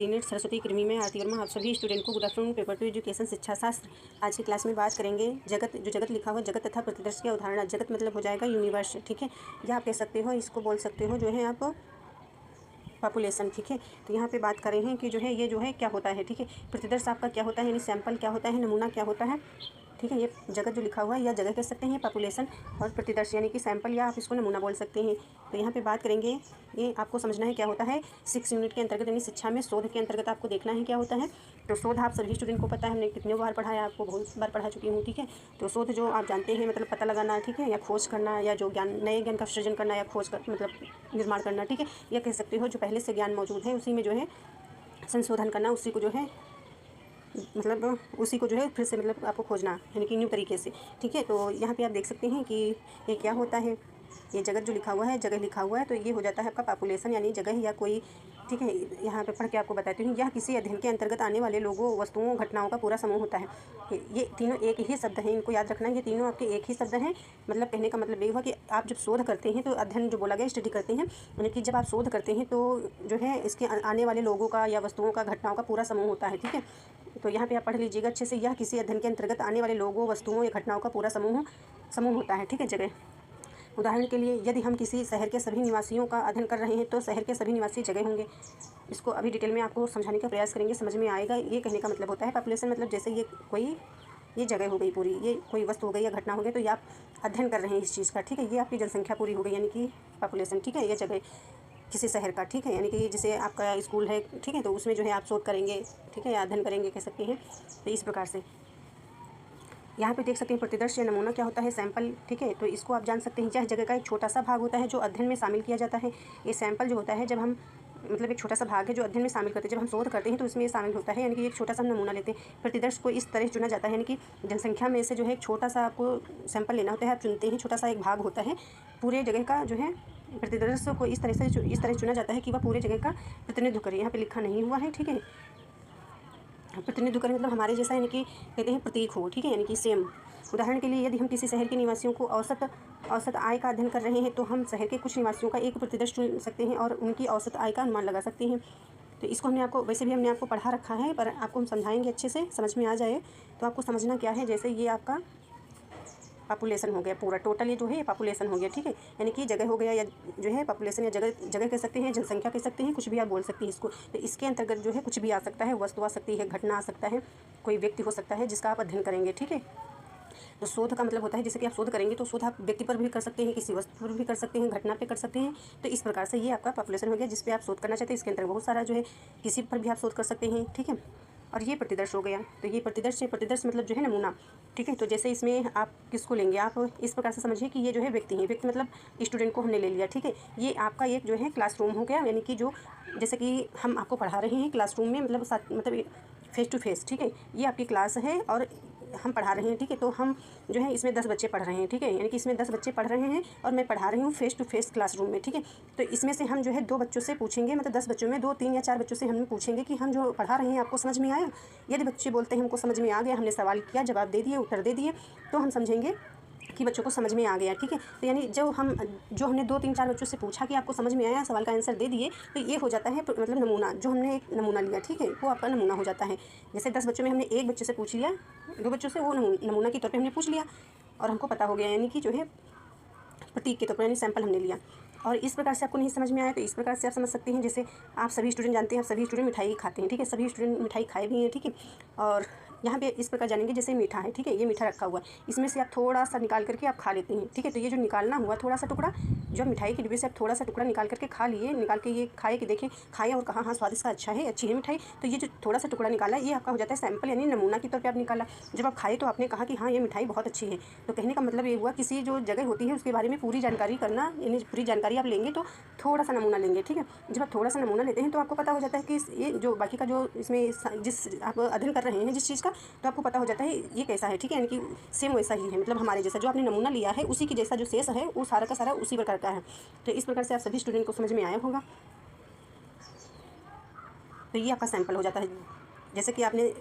Unit Saraswati कृमि में आरती वर्मा आप सभी स्टूडेंट को गुड आफ्टरनून। पेपर 2 एजुकेशन शिक्षा शास्त्र। आज की क्लास में बात करेंगे जगत। जो जगत लिखा हुआ जगत तथा प्रतिदर्श की अवधारणा। जगत मतलब हो जाएगा यूनिवर्स, ठीक है। या आप कह सकते हो, इसको बोल सकते हो जो है आप पॉपुलेशन, ठीक है। तो यहाँ पे बात कर रहे हैं कि जो है ये जो है क्या होता है, ठीक है। प्रतिदर्श आपका क्या होता है, यानी सैंपल क्या होता है, नमूना क्या होता है, ठीक है। ये जगत जो लिखा हुआ है या जगह कह सकते हैं, पॉपुलेशन, और प्रतिदर्श यानी कि सैंपल या आप इसको नमूना बोल सकते हैं। तो यहाँ पे बात करेंगे, ये आपको समझना है क्या होता है 6 यूनिट के अंतर्गत, यानी शिक्षा में शोध के अंतर्गत आपको देखना है क्या होता है। तो शोध आप सभी स्टूडेंट को पता है, हमने कितने बार पढ़ा है, आपको बहुत बार पढ़ा चुकी हूँ, ठीक है। तो शोध जो आप जानते हैं मतलब पता लगाना, ठीक है, या खोज करना, या जो ज्ञान नए ज्ञान का सृजन करना, या खोज कर मतलब निर्माण करना, ठीक है। या कह सकते हो जो पहले से ज्ञान मौजूद है उसी में जो है संशोधन करना, उसी को जो है मतलब उसी को जो है फिर से मतलब आपको खोजना, यानी कि न्यू तरीके से, ठीक है। तो यहाँ पे आप देख सकते हैं कि ये क्या होता है। ये जगत जो लिखा हुआ है, जगह लिखा हुआ है, तो ये हो जाता है आपका पॉपुलेशन, यानी जगह या कोई, ठीक है। यहाँ पे पढ़ के आपको बताती हूँ, यह किसी अध्ययन के अंतर्गत आने वाले लोगों, वस्तुओं, घटनाओं का पूरा समूह होता है। ये तीनों एक ही शब्द हैं, इनको याद रखना है, ये तीनों आपके एक ही शब्द हैं। मतलब कहने का मतलब ये हुआ कि आप जब शोध करते हैं तो अध्ययन जो बोला गया स्टडी करते हैं, यानी कि जब आप शोध करते हैं तो जो है इसके आने वाले लोगों का या वस्तुओं का, घटनाओं का पूरा समूह होता है, ठीक है। तो यहाँ पे आप पढ़ लीजिएगा अच्छे से, यह किसी अध्ययन के अंतर्गत आने वाले लोगों, वस्तुओं या घटनाओं का पूरा समूह होता है, ठीक है। जगह, उदाहरण के लिए यदि हम किसी शहर के सभी निवासियों का अध्ययन कर रहे हैं तो शहर के सभी निवासी जगह होंगे। इसको अभी डिटेल में आपको समझाने का प्रयास करेंगे, समझ में आएगा। ये कहने का मतलब होता है पॉपुलेशन मतलब जैसे ये जगह हो गई पूरी, ये कोई वस्तु हो गई या घटना हो गई, तो ये आप अध्ययन कर रहे हैं इस चीज़ का, ठीक है। ये आपकी जनसंख्या पूरी हो गई, यानी कि पॉपुलेशन, ठीक है। ये जगह किसी शहर का, ठीक है, यानी कि जैसे आपका स्कूल है, ठीक है, तो उसमें जो है आप शोध करेंगे, ठीक है, या अध्ययन करेंगे कह सकते हैं। तो इस प्रकार से यहाँ पे देख सकते हैं प्रतिदर्श या नमूना क्या होता है, सैंपल, ठीक है। तो इसको आप जान सकते हैं, यह जगह का एक छोटा सा भाग होता है जो अध्ययन में शामिल किया जाता है। ये सैंपल जो होता है जब हम मतलब एक छोटा सा भाग है जो अध्ययन में शामिल करते हैं, जब हम शोध करते हैं तो इसमें ये शामिल होता है, यानी कि एक छोटा सा नमूना लेते हैं। प्रतिदर्श को इस तरह चुना जाता है, यानी कि जनसंख्या में से जो है एक छोटा सा आपको सैंपल लेना होता है, आप चुनते हैं, छोटा सा एक भाग होता है पूरे जगह का जो है। प्रतिदर्श को इस तरह चुना जाता है कि वह पूरे जगह का प्रतिनिधित्व करे। यहाँ पे लिखा नहीं हुआ है, ठीक है। प्रतिनिधित्व करें मतलब हमारे जैसा, यानी कि कहते हैं प्रतीक हो, ठीक है, यानी कि सेम। उदाहरण के लिए यदि हम किसी शहर के निवासियों को औसत आय का अध्ययन कर रहे हैं तो हम शहर के कुछ निवासियों का एक प्रतिदर्श चुन सकते हैं और उनकी औसत आय का अनुमान लगा सकते हैं। तो इसको वैसे भी हमने आपको पढ़ा रखा है, पर आपको हम समझाएंगे अच्छे से, समझ में आ जाए। तो आपको समझना क्या है, जैसे ये आपका पॉपुलेशन हो गया पूरा, टोटल ये जो है ये पॉपुलेशन हो गया, ठीक है। यानी कि जगह हो गया, या जो है पॉपुलेशन या जगह कह सकते हैं, जनसंख्या कह सकते हैं, कुछ भी आप बोल सकते हैं इसको। तो इसके अंतर्गत जो है कुछ भी आ सकता है, वस्तु आ सकती है, घटना आ सकता है, कोई व्यक्ति हो सकता है जिसका आप अध्ययन करेंगे, ठीक है। तो शोध का मतलब होता है जैसे कि आप शोध करेंगे तो शोध आप व्यक्ति पर भी कर सकते हैं, किसी वस्तु पर भी कर सकते हैं, घटना पे कर सकते हैं। तो इस प्रकार से ये आपका पॉपुलेशन हो गया जिस पे आप शोध करना चाहते हैं। इसके अंतर्गत बहुत सारा जो है किसी पर भी आप शोध कर सकते हैं, ठीक है। और ये प्रतिदर्श हो गया, तो ये प्रतिदर्श मतलब जो है नमूना, ठीक है। तो जैसे इसमें आप किसको लेंगे, आप इस प्रकार से समझिए कि ये जो है व्यक्ति है, व्यक्ति मतलब स्टूडेंट को हमने ले लिया, ठीक है। ये आपका एक जो है क्लासरूम हो गया, यानी कि जो जैसे कि हम आपको पढ़ा रहे हैं क्लासरूम में, मतलब फेस टू फेस, ठीक है। ये आपकी क्लास है और हम पढ़ा रहे हैं, ठीक है। तो हम जो है इसमें 10 बच्चे पढ़ रहे हैं, ठीक है, यानी कि इसमें 10 बच्चे पढ़ रहे हैं और मैं पढ़ा रही हूँ फेस टू फेस क्लासरूम में, ठीक है। तो इसमें से हम जो है 2 बच्चों से पूछेंगे, मतलब 10 बच्चों में 2, 3 या 4 बच्चों से हम पूछेंगे कि हम जो पढ़ा रहे हैं आपको समझ में आया। यदि बच्चे बोलते हैं हमको समझ में आ गया, हमने सवाल किया, जवाब दे दिए, उत्तर दे दिए, तो हम समझेंगे कि बच्चों को समझ में आ गया, ठीक है। तो यानी जो हमने 2, 3, 4 बच्चों से पूछा कि आपको समझ में आया, सवाल का आंसर दे दिए, तो ये हो जाता है मतलब नमूना, जो हमने एक नमूना लिया, ठीक है, वो आपका नमूना हो जाता है। जैसे 10 बच्चों में हमने 1 बच्चे से पूछ लिया, 2 बच्चों से, वो नमूना के तौर पे हमने पूछ लिया और हमको पता हो गया, यानी कि जो है प्रतीक के तौर पर, यानी सैंपल हमने लिया। और इस प्रकार से आपको नहीं समझ में आया तो इस प्रकार से आप समझ सकते हैं। जैसे आप सभी स्टूडेंट जानते हैं, आप सभी स्टूडेंट मिठाई खाते हैं, ठीक है, सभी स्टूडेंट मिठाई खाए भी हैं, ठीक है। और यहाँ पे इस प्रकार जानेंगे, जैसे मीठा है, ठीक है, ये मीठा रखा हुआ है, इसमें से आप थोड़ा सा निकाल करके आप खा लेते हैं, ठीक है। तो ये जो निकालना हुआ थोड़ा सा टुकड़ा, जो मिठाई के डिब्बे से आप थोड़ा सा टुकड़ा निकाल करके खा लिए, निकाल के ये खाए कि देखें, खाए और कहा हाँ स्वाद इसका अच्छा है, अच्छी है मिठाई। तो ये जो थोड़ा सा टुकड़ा निकाला ये आपका हो जाता है सैंपल, यानी नमूना के तौर पर आप निकाला। जब आप खाए तो आपने कहा कि हाँ ये मिठाई बहुत अच्छी है। तो कहने का मतलब ये हुआ किसी जो जगह होती है उसके बारे में पूरी जानकारी करना, यानी पूरी जानकारी आप लेंगे तो थोड़ा सा नमूना लेंगे, ठीक है। जब आप थोड़ा सा नमूना लेते हैं तो आपको पता हो जाता है कि ये जो बाकी का जो इसमें जिस आप अध्ययन कर रहे हैं जिस चीज़ का, तो आपको पता हो जाता है ये कैसा है, ठीक है, यानी कि सेम वैसा ही है, मतलब हमारे जैसा जो आपने नमूना लिया है उसी के जैसा जो शेष है वो सारा का सारा उसी प्रकार का है। तो इस प्रकार से आप सभी स्टूडेंट को समझ में आया होगा। तो ये आपका सैंपल हो जाता है। जैसे कि आपने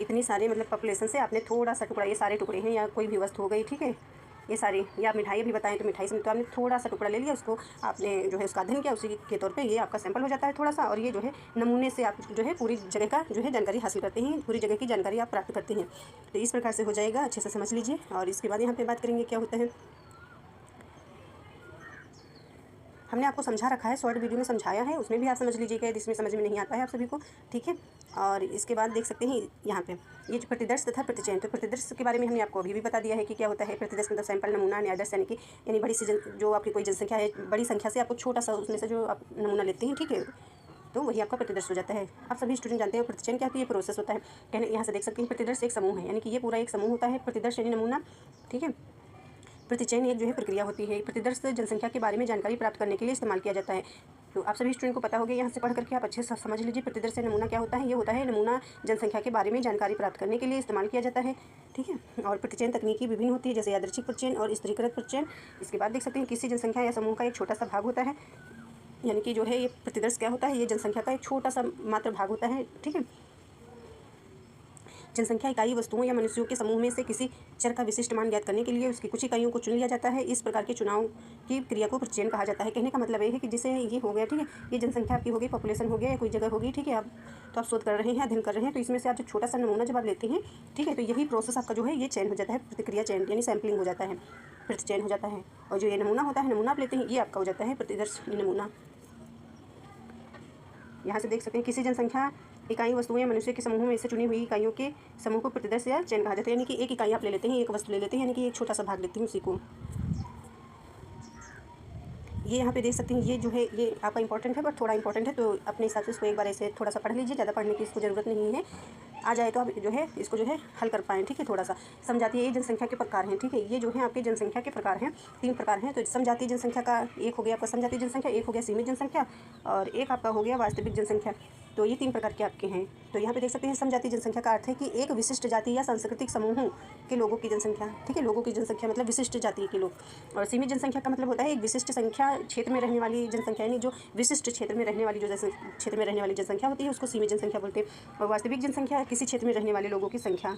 इतनी सारे मतलब पॉपुलेशन से आपने थोड़ा सा टुकड़ा, ये सारे टुकड़े हैं या कोई भी वस्तु हो गई, ठीक है, ये सारी, ये आप मिठाई भी बताएं तो मिठाई से तो आपने थोड़ा सा टुकड़ा ले लिया, उसको आपने जो है उसका अध्ययन किया, उसी के तौर पे ये आपका सैंपल हो जाता है थोड़ा सा। और ये जो है नमूने से आप जो है पूरी जगह का जो है जानकारी हासिल करते हैं, पूरी जगह की जानकारी आप प्राप्त करते हैं। तो इस प्रकार से हो जाएगा, अच्छे से समझ लीजिए। और इसके बाद यहाँ पे बात करेंगे क्या होता है। हमने आपको समझा रखा है, शॉर्ट वीडियो में समझाया है, उसमें भी आप समझ लीजिएगा यदि इसमें समझ में नहीं आता है आप सभी को, ठीक है। और इसके बाद देख सकते हैं यहाँ पे ये जो प्रतिदर्श तथा प्रतिचयन, तो प्रतिदर्श के बारे में हमने आपको अभी भी बता दिया है कि क्या होता है। प्रतिदर्श मतलब सैंपल, नमूना, न्यायादर्श यानी बड़ी सी जो आपकी कोई जनसंख्या है, बड़ी संख्या से आपको छोटा सा उसमें से जो आप नमूना लेते हैं, ठीक है, तो वही आपका प्रतिदर्श हो जाता है। आप सभी स्टूडेंट जानते हैं प्रतिचयन क्या है, ये प्रोसेस होता है। कहने यहाँ से देख सकते हैं प्रतिदर्श एक समूह है, यानी कि ये पूरा एक समूह होता है, प्रतिदर्श यानी नमूना, ठीक है। प्रतिचयन एक जो है प्रक्रिया होती है। प्रतिदर्श जनसंख्या के बारे में जानकारी प्राप्त करने के लिए इस्तेमाल किया जाता है। तो आप सभी स्टूडेंट को पता होगा, यहाँ से पढ़ करके आप अच्छे से समझ लीजिए प्रतिदर्श से नमूना क्या होता है। ये होता है नमूना जनसंख्या के बारे में जानकारी प्राप्त करने के लिए इस्तेमाल किया जाता है, ठीक है। और प्रतिचयन तकनीकी विभिन्न होती है, जैसे यादृच्छिक प्रतिचयन और स्थिरीकृत प्रतिचयन। इसके बाद देख सकते हैं किसी जनसंख्या या समूह का एक छोटा सा भाग होता है, यानी कि जो है ये प्रतिदर्श क्या होता है, ये जनसंख्या का एक छोटा सा मात्र भाग होता है, ठीक है। जनसंख्या इकाई वस्तुओं या मनुष्यों के समूह में से किसी चर का विशिष्ट मान ज्ञात करने के लिए उसकी कुछ इकाइयों को चुन लिया जाता है। इस प्रकार के चुनाव की क्रिया को प्रतिचयन कहा जाता है। कहने का मतलब ये है कि जैसे ये हो गया, ठीक है, ये जनसंख्या आपकी हो गई, पॉपुलेशन हो गया या कोई जगह होगी, ठीक है, आप शोध कर रहे हैं, अध्ययन कर रहे हैं, तो इसमें से आप जो छोटा सा नमूना जब आप लेते हैं, ठीक है, तो यही प्रोसेस आपका जो है ये चयन हो जाता है, प्रतिक्रिया चयन यानी सैम्पलिंग हो जाता है, प्रतिचयन हो जाता है। और जो ये नमूना होता है, नमूना आप लेते हैं, ये आपका हो जाता है प्रतिदर्श नमूना। यहाँ से देख सकते हैं किसी जनसंख्या इकाई वस्तुएं या मनुष्य के समूह में से चुनी हुई इकाइयों के समूह को प्रतिदर्श या चयन कहा जाता है। यानी कि एक इकाई आप ले लेते हैं, एक वस्तु ले लेते हैं, यानी कि एक छोटा सा भाग लेते हैं उसी को। ये यहाँ पे देख सकते हैं, ये जो है ये आपका इंपॉर्टेंट है, बट थोड़ा इंपॉर्टेंट है, तो अपने हिसाब से इसको एक बार ऐसे थोड़ा सा पढ़ लीजिए, ज़्यादा पढ़ने की इसको ज़रूरत नहीं है। आ जाए तो आप जो है इसको जो है हल कर पाएँ, ठीक है। थोड़ा सा समझाती है, ये जनसंख्या के प्रकार हैं, ठीक है, ये जो है आपके जनसंख्या के प्रकार हैं, 3 प्रकार हैं। तो समझाती जनसंख्या का एक हो गया आपका समझाती जनसंख्या, एक हो गया सीमित जनसंख्या, और एक आपका हो गया वास्तविक जनसंख्या। तो ये 3 प्रकार के आपके हैं। तो यहाँ पे देख सकते हैं समझाती जनसंख्या का अर्थ है कि एक विशिष्ट जाति या सांस्कृतिक समूह के लोगों की जनसंख्या, ठीक है, लोगों की जनसंख्या मतलब विशिष्ट जाति के लोग। और सीमित जनसंख्या का मतलब होता है एक विशिष्ट संख्या क्षेत्र में रहने वाली जनसंख्या, यानी जो विशिष्ट क्षेत्र में रहने वाली जो क्षेत्र में रहने वाली जनसंख्या होती है उसको सीमित जनसंख्या बोलते हैं। और वास्तविक जनसंख्या किसी क्षेत्र में रहने वाले लोगों की संख्या।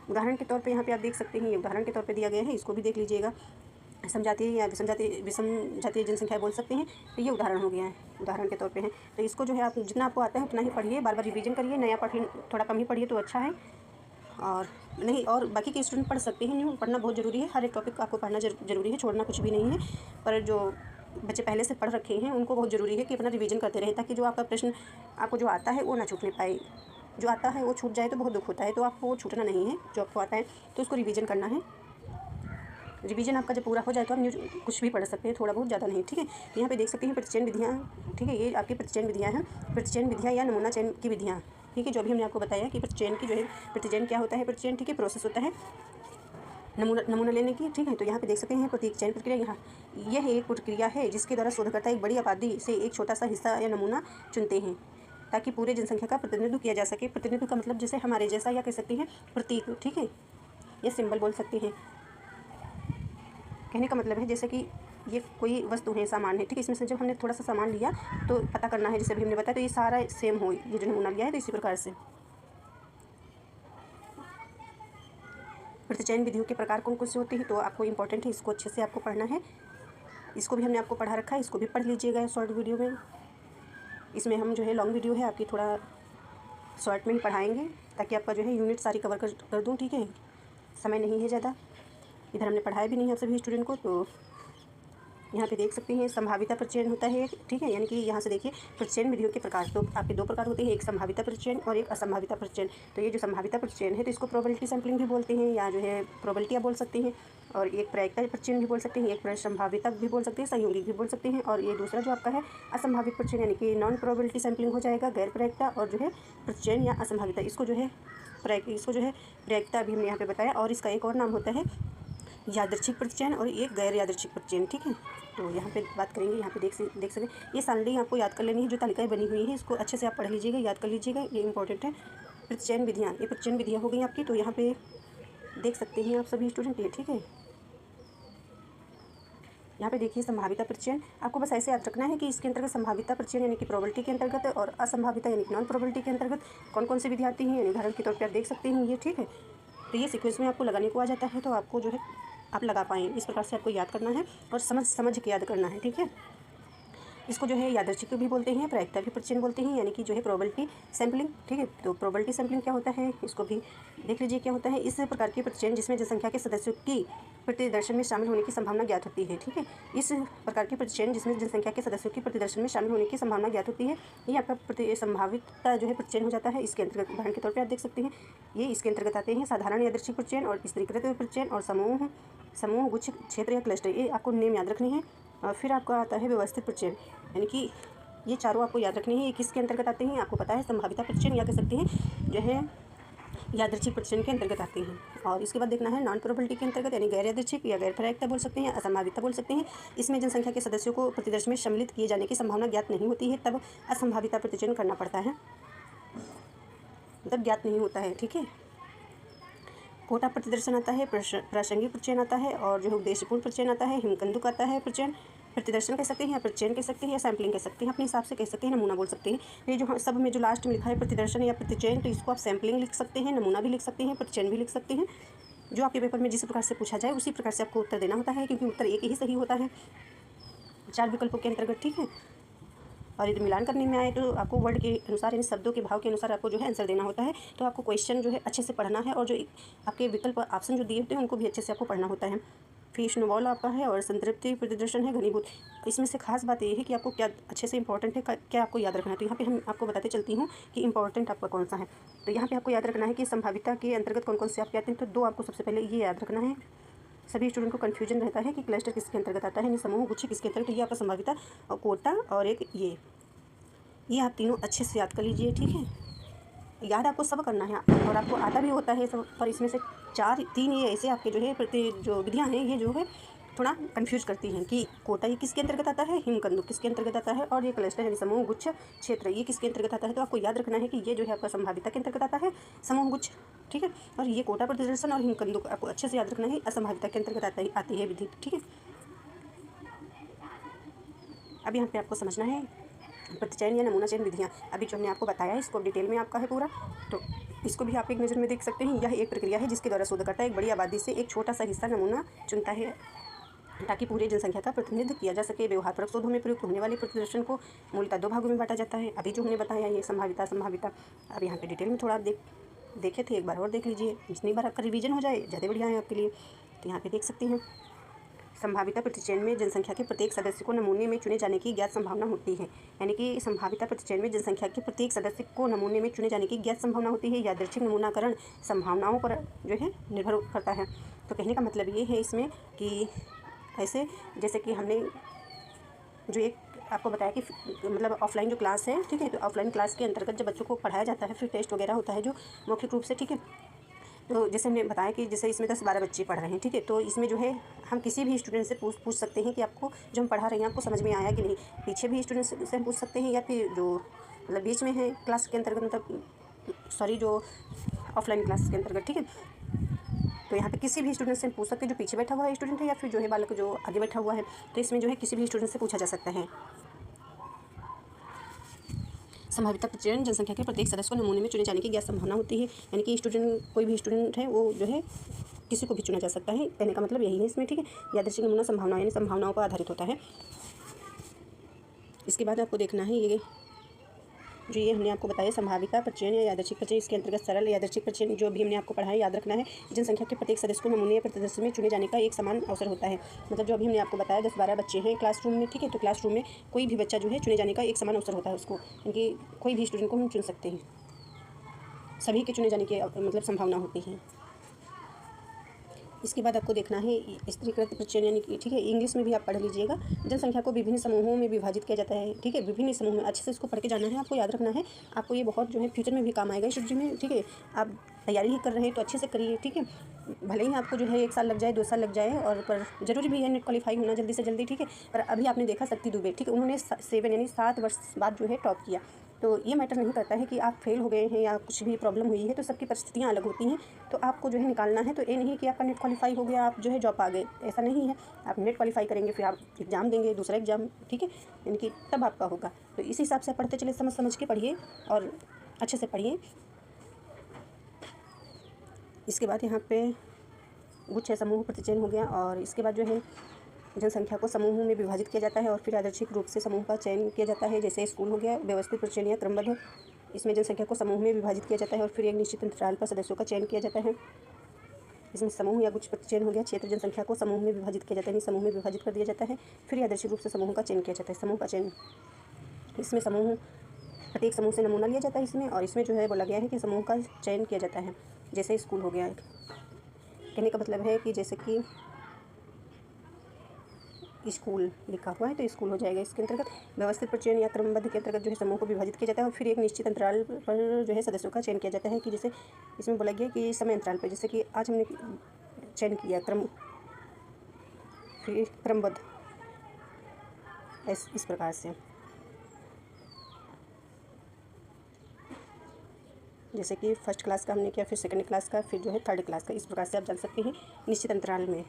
उदाहरण के तौर पे यहाँ पे आप देख सकते हैं, ये उदाहरण के तौर पे दिया गया है, इसको भी देख लीजिएगा। समझाती या विषम जातीय जनसंख्या बोल सकते हैं, तो ये उदाहरण हो गया है, उदाहरण के तौर पे है। तो इसको जो है आप जितना आपको आता है उतना ही पढ़िए, बार बार रिवीजन करिए, नया पढ़िए, थोड़ा कम ही पढ़िए तो अच्छा है। और नहीं, और बाकी के स्टूडेंट पढ़ सकते हैं, न्यू पढ़ना बहुत ज़रूरी है, हर एक टॉपिक आपको पढ़ना ज़रूरी है, छोड़ना कुछ भी नहीं है। पर जो बच्चे पहले से पढ़ रखे हैं उनको बहुत ज़रूरी है कि अपना रिवीजन करते रहें, ताकि जो आपका प्रश्न आपको जो आता है वो ना छूटने पाए। जो आता है वो छूट जाए तो बहुत दुख होता है, तो आपको वो छूटना नहीं है। जो आपको आता है तो उसको रिवीजन करना है। रिवीजन आपका जब पूरा हो जाए तो आप न्यूज कुछ भी पढ़ सकते हैं, थोड़ा बहुत, ज़्यादा नहीं, ठीक है। तो यहाँ पे देख सकते हैं प्रतिचयन विधियाँ, ठीक है, ये आपकी प्रतिचयन विधियाँ हैं, प्रतिचयन विधियाँ या नमूना चयन की विधियाँ, ठीक है। जो अभी हमने आपको बताया कि प्रतिचयन की जो है, प्रतिचयन क्या होता है, प्रतिचयन, ठीक है, प्रोसेस होता है नमूना लेने की, ठीक है। तो यहाँ पे देख सकते हैं प्रतीक चयन प्रक्रिया, यहाँ यह एक प्रक्रिया है जिसके द्वारा शोधकर्ता एक बड़ी आबादी से एक छोटा सा हिस्सा या नमूना चुनते हैं ताकि पूरे जनसंख्या का प्रतिनिधित्व किया जा सके। प्रतिनिधित्व का मतलब जैसे हमारे जैसा, या कह सकते हैं प्रतीक, ठीक है, या सिंबल बोल सकते हैं। कहने का मतलब है जैसे कि ये कोई वस्तु है, सामान है, ठीक है, इसमें से जब हमने थोड़ा सा सामान लिया तो पता करना है, जैसे अभी हमने बताया, तो ये सारा सेम हो, ये जो नमूना लिया है, तो इसी प्रकार से। प्रतिचयन विधियों के प्रकार कौन कौन से होते हैं, तो आपको इंपॉर्टेंट है, इसको अच्छे से आपको पढ़ना है। इसको भी हमने आपको पढ़ा रखा है, इसको भी पढ़ लीजिएगा शॉर्ट वीडियो में। इसमें हम जो है लॉन्ग वीडियो है आपकी, थोड़ा शॉर्ट में ही पढ़ाएंगे ताकि आपका जो है यूनिट सारी कवर कर दूँ, ठीक है। समय नहीं है ज़्यादा, इधर हमने पढ़ाया भी नहीं आप सभी स्टूडेंट को। तो यहाँ पे देख सकते हैं संभाविता प्रतिचयन होता है, ठीक है, यानी कि यहाँ से देखिए प्रतिचयन विधियों के प्रकार, तो आपके 2 प्रकार होते हैं, एक संभाविता प्रतिचयन और एक असंभाविता प्रतिचयन। तो ये जो संभाविता प्रतिचयन है तो इसको प्रोबेबिलिटी सैम्पलिंग भी बोलते हैं, या जो है प्रोबेबिलिटी बोल सकते हैं, और एक प्रायिकता प्रतिचयन भी बोल सकते हैं, एक संभाविता भी बोल सकते हैं, संयोगिक भी बोल सकते हैं। और ये दूसरा जो आपका है असंभावित प्रतिचयन, यानी कि नॉन प्रोबेबिलिटी सैम्पलिंग हो जाएगा, गैर प्रायिकता, और जो है प्रतिचयन या असंभाविता, इसको जो है प्रायिकता अभी हमने यहाँ पे बताया। और इसका एक और नाम होता है यादृच्छिक प्रतिचयन और एक गैर यादृच्छिक प्रतिचयन, ठीक है। तो यहाँ पे बात करेंगे, यहाँ पे देख सकें ये सारणी आपको याद कर लेनी है, जो तालिकाएं बनी हुई हैं इसको अच्छे से आप पढ़ लीजिएगा, याद कर लीजिएगा, ये इंपॉर्टेंट है। प्रतिचयन विधियाँ, ये प्रतिचयन विधियाँ हो गई आपकी। तो यहाँ पे देख सकते हैं आप सभी स्टूडेंट, ये ठीक है। यहाँ पे देखिए संभाविता प्रतिचयन, आपको बस ऐसे याद रखना है कि इसके अंतर्गत संभाविता प्रतिचयन यानी कि प्रोबेबिलिटी के अंतर्गत, और असंभाविता यानी कि नॉन प्रोबेबिलिटी के अंतर्गत कौन कौन सी विधि आती हैं, यानी उदाहरण के तौर पर आप देख सकते हैं ये, ठीक है। तो ये सीक्वेंस में आपको लगाने को आ जाता है, तो आपको जो है आप लगा पाएँ। इस प्रकार से आपको याद करना है और समझ के याद करना है, ठीक है। इसको जो है यादृच्छिक भी बोलते हैं, प्रायिकता भी प्रतिचयन बोलते हैं, यानी कि जो है प्रोबेबिलिटी सैम्पलिंग, ठीक है। तो प्रोबेबिलिटी सैम्पलिंग क्या होता है, इसको भी देख लीजिए क्या होता है। इस प्रकार के प्रतिचयन जिसमें जनसंख्या के सदस्यों की प्रतिदर्शन में शामिल होने की संभावना ज्ञात होती है, ठीक है। इस प्रकार के प्रतिचयन जिसमें जनसंख्या के सदस्यों की प्रतिदर्शन में शामिल होने की संभावना ज्ञात होती है, ये आपका संभावितता जो है प्रतिचयन हो जाता है। इसके अंतर्गत उदाहरण के तौर पर आप देख सकते हैं, ये इसके अंतर्गत आते हैं साधारण यादृच्छिक प्रतिचयन और स्त्रीकृत प्रतिचयन और समूह गुच्छ क्षेत्र या क्लस्टर। ये आपको नेम याद रखने हैं। और फिर आपका आता है व्यवस्थित प्रतिचयन, यानी कि ये चारों आपको याद रखने हैं। ये किसके अंतर्गत आते हैं, आपको पता है संभाविता प्रतिचयन या कह सकते हैं जो है यादृच्छिक प्रतिचयन के अंतर्गत आते हैं। और इसके बाद देखना है नॉन प्रोबेबिलिटी के अंतर्गत, यानी गैर यादृच्छिक या गैर प्रायिकता बोल सकते हैं, असंभाविता बोल सकते हैं। इसमें जनसंख्या के सदस्यों को प्रतिदर्शन में सम्मिलित किए जाने की संभावना ज्ञात नहीं होती है, तब असंभाविता प्रतिचयन करना पड़ता है, तब ज्ञात नहीं होता है, ठीक है। कोटा प्रतिदर्शन आता है, प्रासंगिक प्रतिचयन आता है, और जो है उद्देश्यपूर्ण प्रतिचयन आता है, हिमकंदुक आता है प्रतिचयन। प्रतिदर्शन कह सकते हैं या प्रतिचयन कह सकते हैं या सैम्पलिंग कह सकते हैं, अपने हिसाब से कह सकते हैं, नमूना बोल सकते हैं। ये जो सब में जो लास्ट में लिखा है प्रतिदर्शन या प्रतिचयन, तो इसको आप सैम्पलिंग लिख सकते हैं, नमूना भी लिख सकते हैं, प्रतिचयन भी लिख सकते हैं। जो आपके पेपर में जिस प्रकार से पूछा जाए उसी प्रकार से आपको उत्तर देना होता है, क्योंकि उत्तर एक ही सही होता है 4 विकल्पों के अंतर्गत, ठीक है। और यदि मिलान करने में आए तो आपको वर्ड के अनुसार, यानी शब्दों के भाव के अनुसार आपको जो है आंसर देना होता है। तो आपको क्वेश्चन जो है अच्छे से पढ़ना है, और जो आपके विकल्प ऑप्शन जो दिए होते हैं उनको भी अच्छे से आपको पढ़ना होता है। फिर स्नोबॉल आपका है और संतृप्ति प्रतिदर्शन है, घनीभूत। इसमें से खास बात ये है कि आपको क्या अच्छे से इंपॉर्टेंट है, क्या आपको याद रखना है। तो यहाँ पे हम आपको बताते चलती हूँ कि इंपॉर्टेंट आपका कौन सा है। तो यहाँ पे आपको याद रखना है कि संभाविता के अंतर्गत कौन कौन से आपके आते हैं। तो 2 आपको सबसे पहले ये याद रखना है। सभी स्टूडेंट को कन्फ्यूजन रहता है कि क्लस्टर किसके अंतर्गत आता है, यानी समूह गुच्छ किसके अंतर्गत। ये आपका संभाविता और कोटा और एक ये आप तीनों अच्छे से याद कर लीजिए, ठीक है। याद आपको सब करना है और आपको आता भी होता है सब, पर इसमें से 3 ये ऐसे आपके जो है जो विधियाँ हैं, ये जो है थोड़ा कंफ्यूज करती हैं कि कोटा ये किसके अंतर्गत आता है, हिमकंदुक किसके अंतर्गत आता है, और ये क्लस्टर यानी समूह गुच्छ क्षेत्र ये किसके अंतर्गत आता है। तो आपको याद रखना है कि ये जो है आपका संभाविता के अंतर्गत आता है, समूह गुच्छ, ठीक है। और ये कोटा प्रतिदर्शन और हिमकंदुक आपको अच्छे से याद रखना है, असंभाविता के अंतर्गत आती है विधि, ठीक है। अब यहाँ पे आपको समझना है प्रतिचयन या नमूना चयन विधियाँ। अभी जो हमने आपको बताया इसको डिटेल में आपका है पूरा, तो इसको भी आप एक नज़र में देख सकते हैं। यह एक प्रक्रिया है जिसके द्वारा शोधकर्ता एक बड़ी आबादी से एक छोटा सा हिस्सा नमूना चुनता है, ताकि पूरी जनसंख्या का प्रतिनिधित्व किया जा सके। व्यवहारपरक शोधों में प्रयुक्त होने वाले प्रतिदर्शन को मूलतः 2 भागों में बांटा जाता है। अभी जो हमने बताया ये संभाविता। अब यहाँ पे डिटेल में थोड़ा आप देखे थे, एक बार और देख लीजिए, जितनी बार आपका रिवीजन हो जाए ज़्यादा बढ़िया है आपके लिए। तो यहाँ पे देख सकते हैं संभाविता प्रतिचयन में जनसंख्या के प्रत्येक सदस्य को नमूने में चुने जाने की ज्ञात संभावना होती है, यानी कि संभाविता प्रतिचयन में जनसंख्या के प्रत्येक सदस्य को नमूने में चुने जाने की ज्ञात संभावना होती है। यादृच्छिक नमूनाकरण संभावनाओं पर जो है निर्भर करता है। तो कहने का मतलब ये है इसमें कि ऐसे जैसे कि हमने जो एक आपको बताया कि मतलब ऑफलाइन जो क्लास है, ठीक है। तो ऑफलाइन क्लास के अंतर्गत जब बच्चों को पढ़ाया जाता है, फिर टेस्ट वगैरह होता है जो मौखिक रूप से, ठीक है। तो जैसे हमने बताया कि जैसे इसमें 10-12 बच्चे पढ़ रहे हैं, ठीक है। तो इसमें जो है हम किसी भी स्टूडेंट से पूछ सकते हैं कि आपको जो हम पढ़ा रहे हैं आपको समझ में आया कि नहीं। पीछे भी स्टूडेंट से हम पूछ सकते हैं, या फिर जो मतलब बीच में है क्लास के अंतर्गत, मतलब जो ऑफलाइन क्लास के अंतर्गत, ठीक है। तो यहाँ पे किसी भी स्टूडेंट से हम पूछ सकते हैं, जो पीछे बैठा हुआ है स्टूडेंट है या फिर जो है बालक जो आगे बैठा हुआ है। तो इसमें जो है किसी भी स्टूडेंट से पूछा जा सकता है। संभाविता प्रतिचयन जनसंख्या के प्रत्येक सदस्य को नमूने में चुने जाने की ज्ञात संभावना होती है, यानी कि स्टूडेंट कोई भी स्टूडेंट है वो जो है किसी को भी चुना जा सकता है। कहने का मतलब यही है इसमें, ठीक है। यादृच्छिक नमूना संभावना यानी संभावनाओं पर आधारित होता है। इसके बाद आपको देखना है ये हमने आपको बताया संभाविता प्रतिचयन या यादृच्छिक प्रतिचयन। इसके अंतर्गत सरल यादृच्छिक प्रतिचयन जो भी हमने आपको पढ़ाया याद रखना है, जनसंख्या के प्रत्येक सदस्य को नमूने या प्रतिदर्शन में चुने जाने का एक समान अवसर होता है। मतलब जो अभी हमने आपको बताया 10-12 बच्चे हैं क्लासरूम में, ठीक है। तो क्लासरूम में कोई भी बच्चा जो है चुने जाने का एक समान अवसर होता है उसको, यानी कोई भी स्टूडेंट को हम चुन सकते हैं, सभी के चुने जाने की मतलब संभावना होती है। इसके बाद आपको देखना है स्त्रीकृत प्रतिचयन, यानी कि ठीक है इंग्लिश में भी आप पढ़ लीजिएगा। जनसंख्या को विभिन्न समूहों में विभाजित किया जाता है, ठीक है। विभिन्न समूह में अच्छे से इसको पढ़ के जाना है, आपको याद रखना है। आपको ये बहुत जो है फ्यूचर में भी काम आएगा स्टडी में, ठीक है। आप तैयारी ही कर रहे हैं तो अच्छे से करिए, ठीक है। भले ही आपको जो है 1 साल लग जाए, 2 साल लग जाए, और पर जरूरी भी है नेट क्वालिफाई होना जल्दी से जल्दी, ठीक है। पर अभी आपने देखा शक्ति दुबे, ठीक है, उन्होंने 7 यानी 7 वर्ष बाद जो है टॉप किया। तो ये मैटर नहीं करता है कि आप फेल हो गए हैं या कुछ भी प्रॉब्लम हुई है, तो सबकी परिस्थितियाँ अलग होती हैं। तो आपको जो है निकालना है। तो ये नहीं कि आपका नेट क्वालिफाई हो गया आप जो है जॉब आ गए, ऐसा नहीं है। आप नेट क्वालिफाई करेंगे, फिर आप एग्ज़ाम देंगे, दूसरा एग्ज़ाम, ठीक है, यानी कि तब आपका होगा। तो इस हिसाब से पढ़ते चले, समझ के पढ़िए और अच्छे से पढ़िए। इसके बाद यहाँ पे गुच्छ या समूह प्रतिचयन हो गया। और इसके बाद जो है जनसंख्या को समूहों में विभाजित किया जाता है और फिर यादृच्छिक रूप से समूह का चयन किया जाता है। जैसे स्कूल हो गया। व्यवस्थित प्रतिचयन या क्रमबद्ध, इसमें जनसंख्या को समूह में विभाजित किया जाता है और फिर एक निश्चित अंतराल पर सदस्यों का चयन किया जाता है। इसमें समूह या गुच्छ प्रतिचयन हो गया। क्षेत्र जनसंख्या को समूह में विभाजित किया जाता है, समूह में विभाजित कर दिया जाता है, फिर यादृच्छिक रूप से समूह का चयन किया जाता है। समूह का चयन, इसमें समूह, प्रत्येक समूह से नमूना लिया जाता है इसमें, और इसमें जो है बोला गया है कि समूह का चयन किया जाता है। जैसे स्कूल हो गया। कहने का मतलब है कि जैसे कि स्कूल लिखा हुआ है तो स्कूल हो जाएगा। इसके अंतर्गत व्यवस्थित प्रतिचयन या क्रमबद्ध के अंतर्गत जो है समूह को विभाजित किया जाता है और फिर एक निश्चित अंतराल पर जो है सदस्यों का चयन किया जाता है। कि जैसे इसमें बोला गया कि समय अंतराल पर, जैसे कि आज हमने चयन किया फिर क्रमबद्ध, इस प्रकार से, जैसे कि फर्स्ट क्लास का हमने किया, फिर सेकंड क्लास का, फिर जो है थर्ड क्लास का, इस प्रकार से आप जान सकते हैं निश्चित अंतराल में।